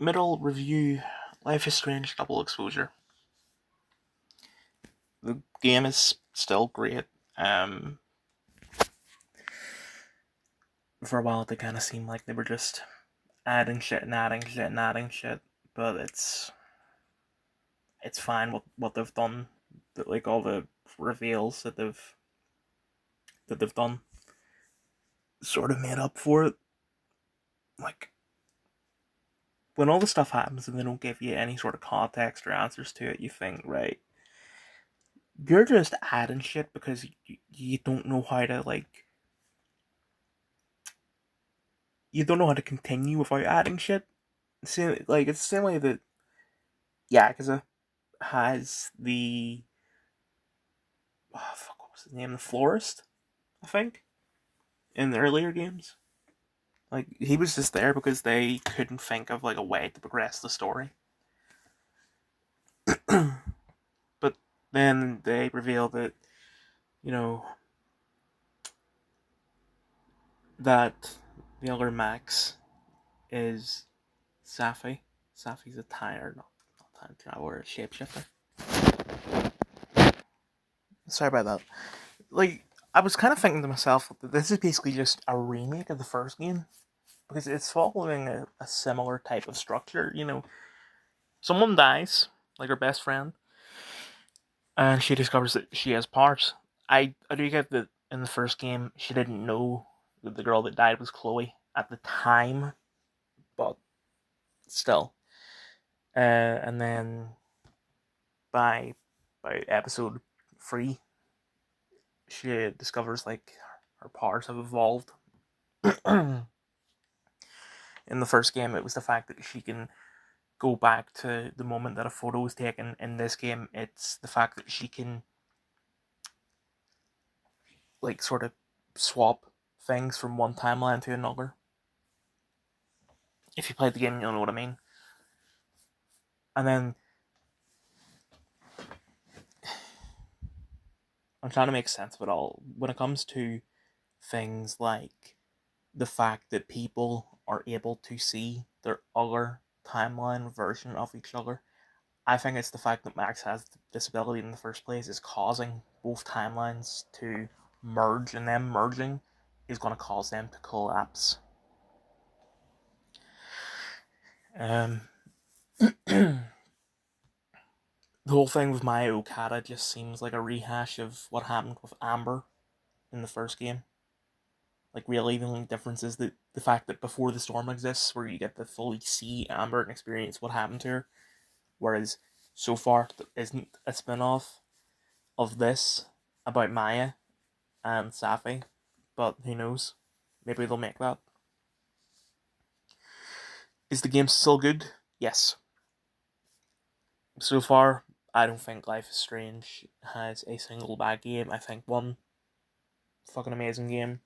Middle review, Life is Strange Double Exposure. The game is still great. For a while it kind of seemed like they were just adding shit and adding shit and adding shit, but it's fine what they've done. Like all the reveals that they've done, sort of made up for it. Like when all the stuff happens and they don't give you any sort of context or answers to it, you think, right, you're just adding shit because you don't know how to you don't know how to continue without adding shit. It's the same way that Yakuza has the what was his name? The florist, I think, in the earlier games. Like he was just there because they couldn't think of like a way to progress the story. But then they revealed that, you know, that the other Max is Safi. Safi's a tire, not time traveler, a shapeshifter. Sorry about that. Like, I was kind of thinking to myself that this is basically just a remake of the first game because it's following a similar type of structure. Someone dies, like her best friend, and she discovers that she has parts. I do get that in the first game she didn't know that the girl that died was Chloe at the time, but still. And then by episode 3, she discovers like her powers have evolved. In the first game, it was the fact that she can go back to the moment that a photo was taken. In this game, it's the fact that she can like sort of swap things from one timeline to another. If you played the game, you'll know what I mean. And then I'm trying to make sense of it all. When it comes to things like the fact that people are able to see their other timeline version of each other, I think it's the fact that Max has the disability in the first place is causing both timelines to merge, and them merging is going to cause them to collapse. Um, the whole thing with Maya Okada just seems like a rehash of what happened with Amber in the first game. Like, really, the only difference is that the fact that before the storm exists, where you get to fully see Amber and experience what happened to her, whereas so far there isn't a spin off of this about Maya and Safi, but who knows? Maybe they'll make that. Is the game still good? Yes. So far, I don't think Life is Strange has a single bad game. I think one fucking amazing game,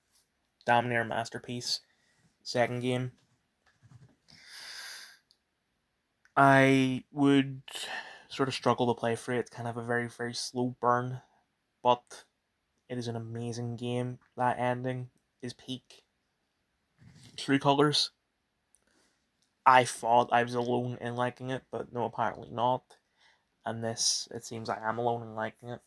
damn near masterpiece. Second game, I would sort of struggle to play through. It's kind of a very, very slow burn, but it is an amazing game. That ending is peak. True Colors, I thought I was alone in liking it, but no, apparently not. And this, it seems I am alone in liking it.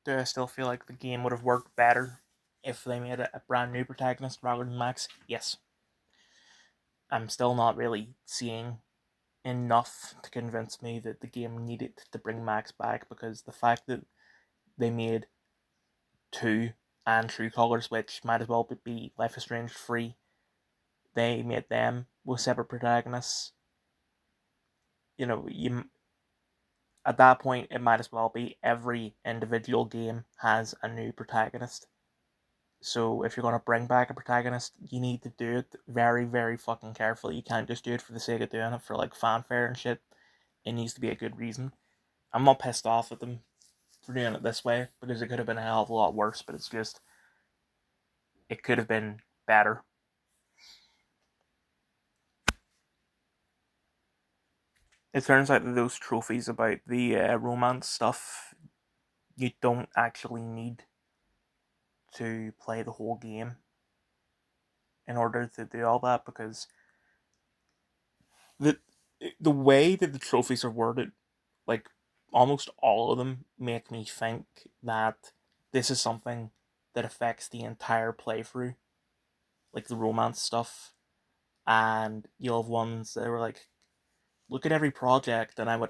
Do I still feel like the game would have worked better if they made a brand new protagonist rather than Max? Yes. I'm still not really seeing enough to convince me that the game needed to bring Max back, because the fact that they made 2 and True Colors, which might as well be Life is Strange 3, they made them with separate protagonists. You at that point it might as well be every individual game has a new protagonist. So if you're going to bring back a protagonist, you need to do it very, very fucking carefully. You can't just do it for the sake of doing it for like fanfare and shit. It needs to be a good reason. I'm not pissed off at them for doing it this way, because it could have been a hell of a lot worse, but it's just, it could have been better. It turns out that those trophies about the romance stuff, you don't actually need to play the whole game. in order to do all that, because the the way that the trophies are worded, like almost all of them, make me think that this is something that affects the entire playthrough, like the romance stuff. And you'll have ones that were like, look at every project, and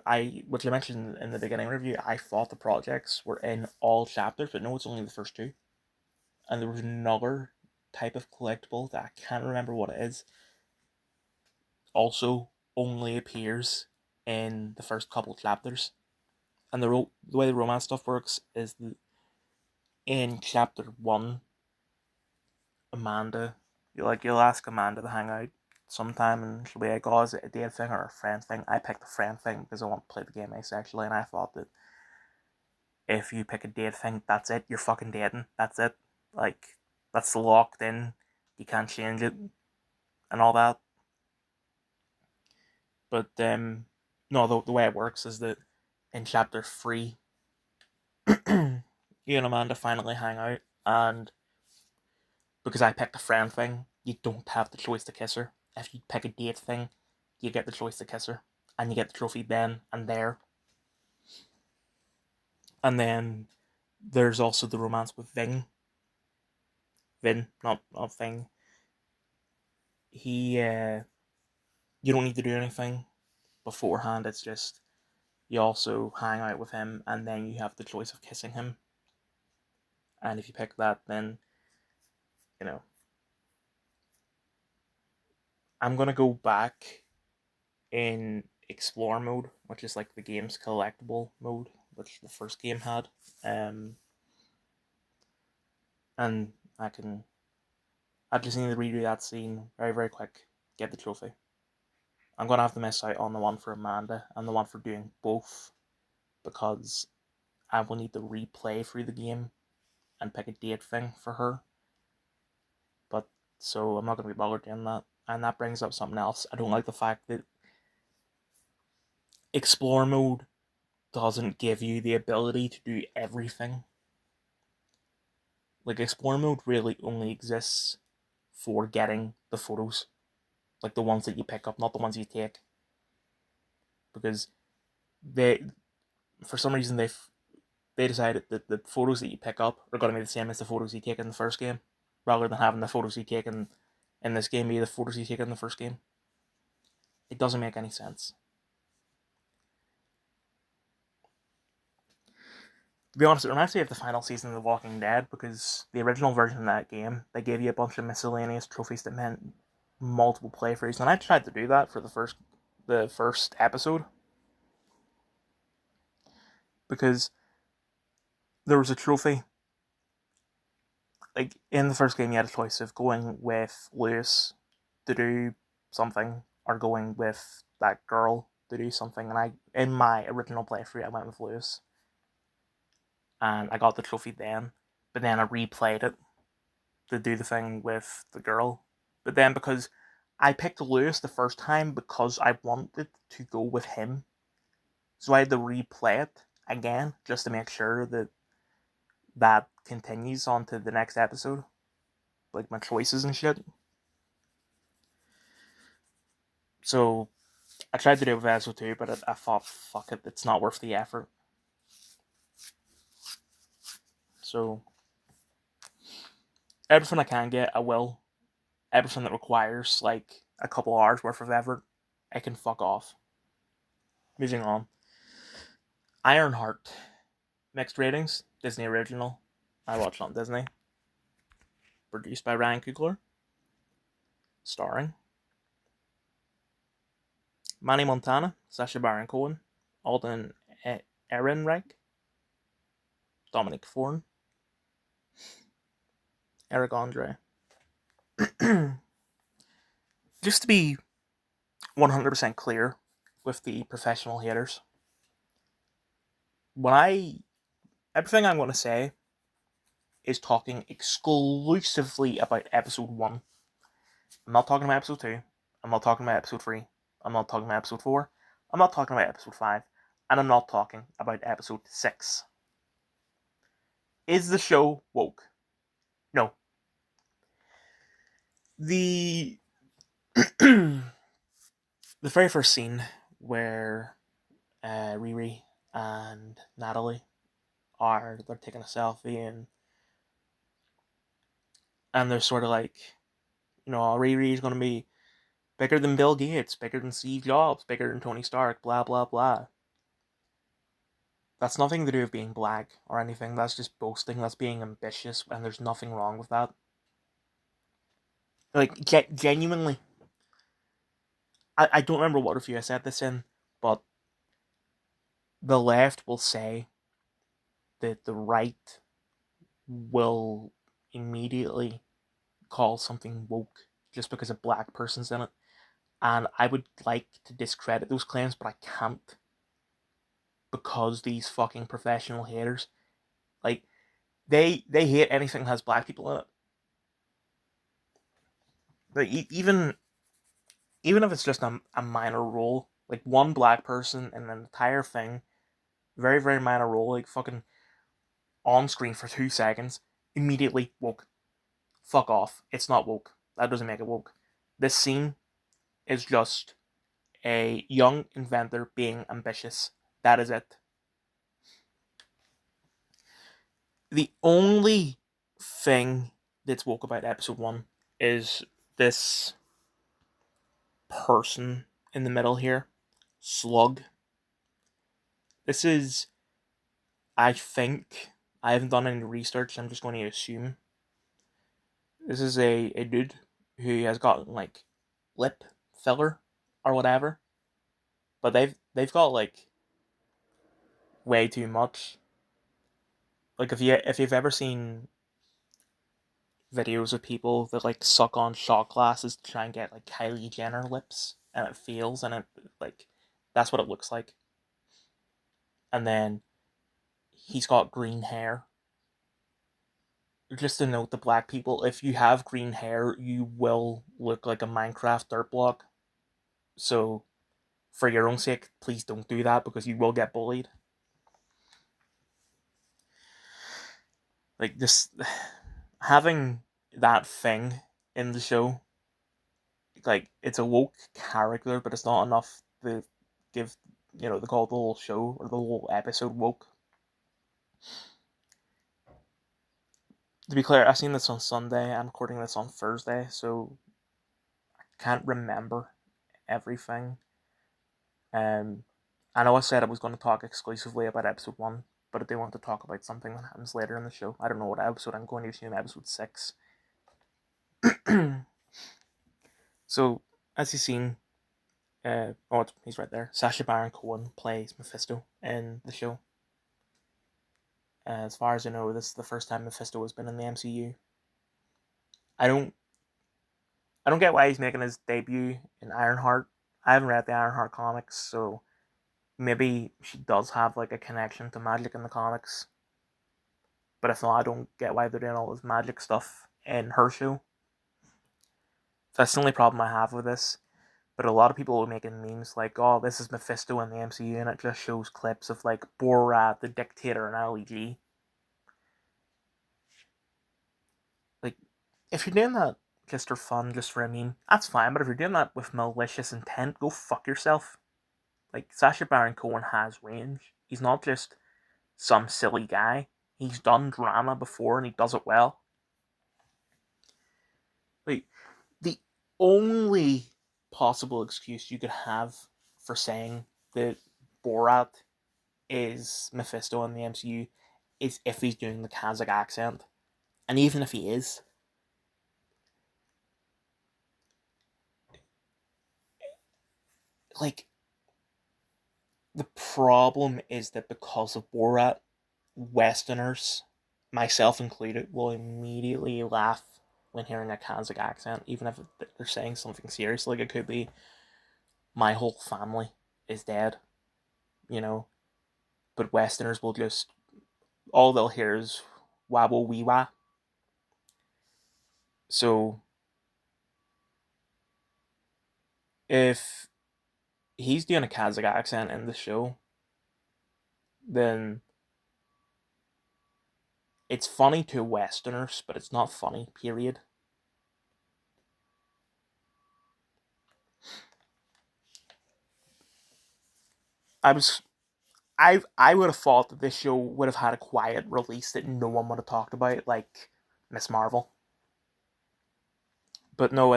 which I mentioned in the beginning review, I thought the projects were in all chapters, but no, it's only the first two. And there was another type of collectible that I can't remember what it is, also only appears in the first couple chapters. And the way the romance stuff works is that in chapter one, Amanda, you'll ask Amanda to hang out sometime, and she'll be like, "Oh, is it a date thing or a friend thing?" I picked the friend thing because I want to play the game asexually, and I thought that if you pick a date thing, that's it. You're fucking dating. That's it. Like, that's locked in. You can't change it and all that. But no, the way it works is that in chapter three, you and Amanda finally hang out, and because I picked a friend thing, you don't have the choice to kiss her. If you pick a date thing, you get the choice to kiss her, and you get the trophy then and there. And then there's also the romance with Vin, not Thing. He, you don't need to do anything beforehand. It's just you also hang out with him, and then you have the choice of kissing him. And if you pick that, then you know I'm gonna go back in explore mode, which is like the game's collectible mode, which the first game had. Um, and I just need to redo that scene very, very quick, get the trophy. I'm gonna have to miss out on the one for Amanda and the one for doing both, because I will need to replay through the game and pick a date thing for her. But so I'm not gonna be bothered doing that. And that brings up something else. I don't like the fact that explore mode doesn't give you the ability to do everything. Like, explore mode really only exists for getting the photos, like the ones that you pick up, not the ones you take, because they, for some reason, they decided that the photos that you pick up are going to be the same as the photos you take in the first game, rather than having the photos you take in this game be the photos you take in the first game. It doesn't make any sense. To be honest, it reminds me of the final season of The Walking Dead, because the original version of that game, they gave you a bunch of miscellaneous trophies that meant multiple playthroughs, and I tried to do that for the first episode, because there was a trophy. Like, in the first game, you had a choice of going with Lewis to do something, or going with that girl to do something. And in my original playthrough, I went with Lewis, and I got the trophy then. But then I replayed it to do the thing with the girl. But then, because I picked Lewis the first time because I wanted to go with him, so I had to replay it again just to make sure that that continues on to the next episode, like my choices and shit. So I tried to do it with episode 2, but I thought, fuck it, it's not worth the effort. So everything I can get, I will. Everything that requires like a couple hours worth of effort, I can fuck off. Moving on. Ironheart. Mixed ratings. Disney original. I watched on Disney. Produced by Ryan Coogler. Starring Manny Montana, Sacha Baron Cohen, Alden Ehrenreich, Dominic Thorne, Eric Andre. Just to be 100% clear with the professional haters, everything I'm going to say is talking exclusively about episode 1. I'm not talking about episode 2. I'm not talking about episode 3. I'm not talking about episode 4. I'm not talking about episode 5. And I'm not talking about episode 6. Is the show woke? No. The the very first scene where Riri and Natalie they're taking a selfie, and they're sort of like, Riri's gonna be bigger than Bill Gates, bigger than Steve Jobs, bigger than Tony Stark, blah blah blah. That's nothing to do with being black or anything. That's just boasting. That's being ambitious, and there's nothing wrong with that. Like, genuinely, I don't remember what review I said this in, but the left will say that the right will immediately call something woke just because a black person's in it. And I would like to discredit those claims, but I can't, because these fucking professional haters, like, they hate anything that has black people in it. Like, even if it's just a minor role, like one black person in an entire thing, very very minor role, like fucking on screen for 2 seconds, immediately woke. Fuck off. It's not woke. That doesn't make it woke. This scene is just a young inventor being ambitious. That is it. The only thing that's woke about episode one is this person in the middle here, Slug. This is, I think, I haven't done any research. I'm just going to assume this is a dude who has got like lip filler or whatever, but they've got like way too much. Like, if you've ever seen videos of people that like suck on shot glasses to try and get like Kylie Jenner lips, and it fails, and it, like, that's what it looks like. And then he's got green hair. Just to note, the black people, if you have green hair, you will look like a Minecraft dirt block. So, for your own sake, please don't do that, because you will get bullied. Like, this, having that thing in the show, like, it's a woke character, but it's not enough to give, they call the whole show or the whole episode woke. To be clear, I've seen this on Sunday. I'm recording this on Thursday, so I can't remember everything. I know I said I was going to talk exclusively about episode one, but I do want to talk about something that happens later in the show. I don't know what episode. I'm going to assume episode 6. So, as you've seen, he's right there. Sacha Baron Cohen plays Mephisto in the show. As far as I know, this is the first time Mephisto has been in the MCU. I don't, I don't get why he's making his debut in Ironheart. I haven't read the Ironheart comics, so maybe she does have like a connection to magic in the comics. But if not, I don't get why they're doing all this magic stuff in her show. That's the only problem I have with this. But a lot of people are making memes like, oh, this is Mephisto in the MCU, and it just shows clips of like Borat, the Dictator, and LEG. Like, if you're doing that just for fun, just for a meme, that's fine. But if you're doing that with malicious intent, go fuck yourself. Like, Sacha Baron Cohen has range. He's not just some silly guy. He's done drama before, and he does it well. Like, the only possible excuse you could have for saying that Borat is Mephisto in the MCU is if he's doing the Kazakh accent. And even if he is, like, the problem is that because of Borat, Westerners, myself included, will immediately laugh when hearing a Kazakh accent, even if they're saying something serious. Like, it could be, my whole family is dead, you know, but Westerners will just, all they'll hear is wabble wee wah. So, if he's doing a Kazakh accent in the show, then it's funny to Westerners, but it's not funny, period. I was I would have thought that this show would have had a quiet release that no one would have talked about, like Miss Marvel. But no,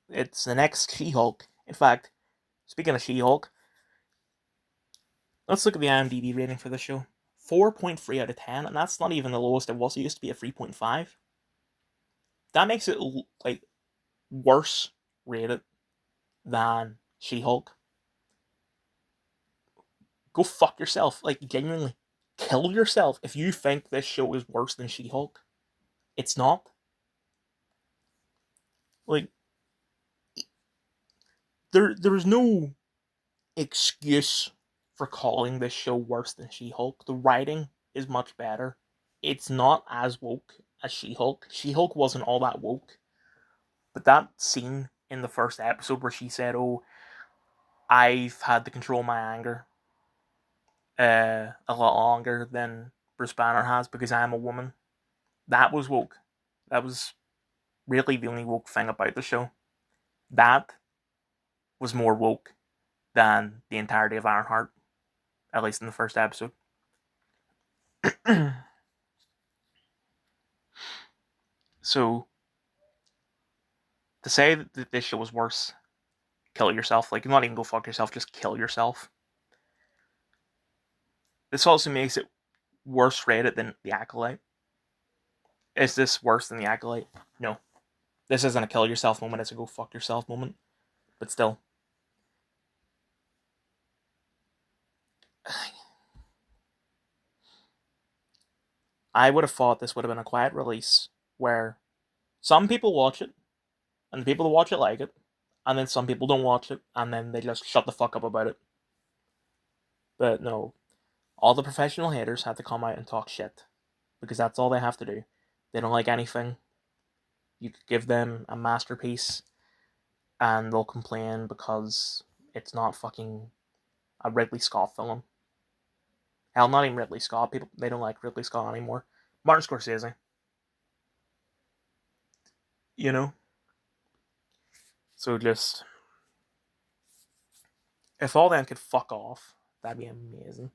it's the next She-Hulk. In fact, speaking of She-Hulk, let's look at the IMDb rating for this show. 4.3 out of 10, and that's not even the lowest it was. It used to be a 3.5. That makes it like worse rated than She-Hulk. Go fuck yourself. Like, genuinely. Kill yourself if you think this show is worse than She-Hulk. It's not. Like, there's no excuse for calling this show worse than She-Hulk. The writing is much better. It's not as woke as She-Hulk. She-Hulk wasn't all that woke. But that scene in the first episode where she said, "Oh, I've had to control my anger a lot longer than Bruce Banner has because I'm a woman," that was woke. That was really the only woke thing about the show. That was more woke than the entirety of Ironheart, at least in the first episode. So to say that this show was worse, kill yourself. Like, not even go fuck yourself, just kill yourself. This also makes it worse rated than The Acolyte. Is this worse than The Acolyte? No. This isn't a kill yourself moment, it's a go fuck yourself moment. But still. I would have thought this would have been a quiet release where some people watch it, and the people that watch it like it, and then some people don't watch it, and then they just shut the fuck up about it. But no, all the professional haters have to come out and talk shit, because that's all they have to do. They don't like anything. You could give them a masterpiece, and they'll complain because it's not fucking a Ridley Scott film. Hell, not even Ridley Scott. People, they don't like Ridley Scott anymore. Martin Scorsese. You know? So just, if all them could fuck off, that'd be amazing.